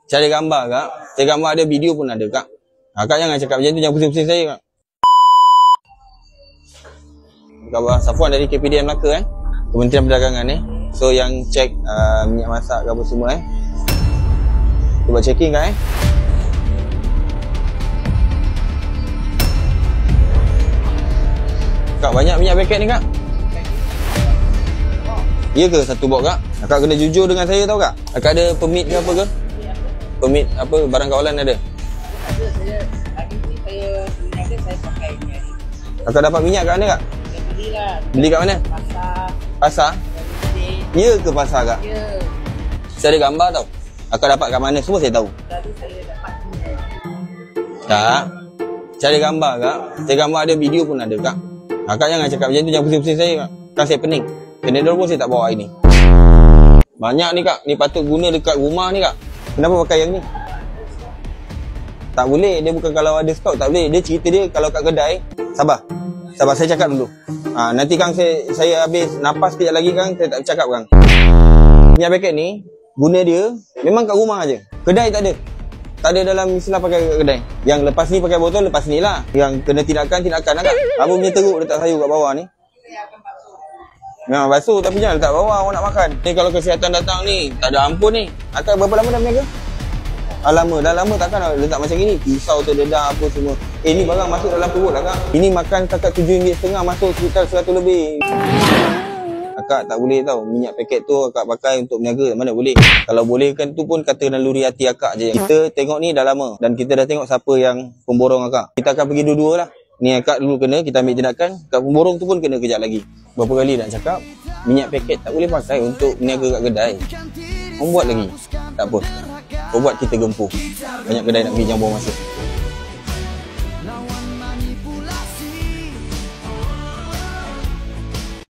Cari gambar kak. Cari gambar ada, video pun ada kak. Kak jangan cakap macam tu, jangan pusing-pusing saya kak. Gambar Safwan dari KPDM Melaka Kementerian Perdagangan So yang check minyak masak ke apa semua Cuba checking kak Kak banyak minyak paket ni kak? Ya ke satu box kak? Kak kena jujur dengan saya tau kak? Kak ada permit ke apa ke? Permit apa barang kawalan ada? Ada, saya hari ni saya niaga saya pakai ni. Kakak dapat minyak kat mana kak? Saya belilah. Beli kat mana? Pasar. Pasar? Ya ke pasar kak? Ya. Saya ada gambar tau. Kakak dapat kat mana semua saya tahu. Tadi saya dapat ni. Kak, cari gambar kak. Cari gambar ada, video pun ada kak. Kakak jangan cakap macam tu, jangan pusing-pusing saya kak. Kan saya pening. Kenedor pun saya tak bawa hari ni. Banyak ni kak. Ni patut guna dekat rumah ni kak. Kenapa pakai yang ni? Tak boleh. Dia bukan kalau ada stok tak boleh. Dia cerita dia kalau kat kedai. Sabar. Sabar saya cakap dulu. Nanti kang saya habis napas sekejap lagi kang saya tak bercakap kang. Minyak paket ni guna dia memang kat rumah aje. Kedai tak ada. Tak ada dalam istilah pakai kat kedai. Yang lepas ni pakai botol, lepas ni lah. Yang kena tindakan lah kak. Apa punya teruk letak sayur kat bawah ni? Memang basuh tapi jangan letak bawah orang nak makan. Ni kalau kesihatan datang ni, tak ada ampun ni. Akak berapa lama dah berniaga? Dah lama takkan letak macam ni. Pisau terdedah apa semua. Ni barang masuk dalam perut lah kak. Ini makan kakak RM7.5 masuk sekitar 100 lebih. Akak tak boleh tau. Minyak paket tu akak pakai untuk berniaga. Mana boleh. Kalau bolehkan tu pun kata naluri hati akak je. Kita tengok ni dah lama. Dan kita dah tengok siapa yang pemborong akak. Kita akan pergi dua-dua lah. Ni akak dulu kena, kita ambil tindakan. Kat pemborong tu pun kena kejap lagi. Berapa kali nak cakap, minyak paket tak boleh pakai untuk berniaga kat kedai. Orang buat lagi. Tak apa. Kau buat kita gempuh. Banyak kedai nak pergi, jangan buang masa.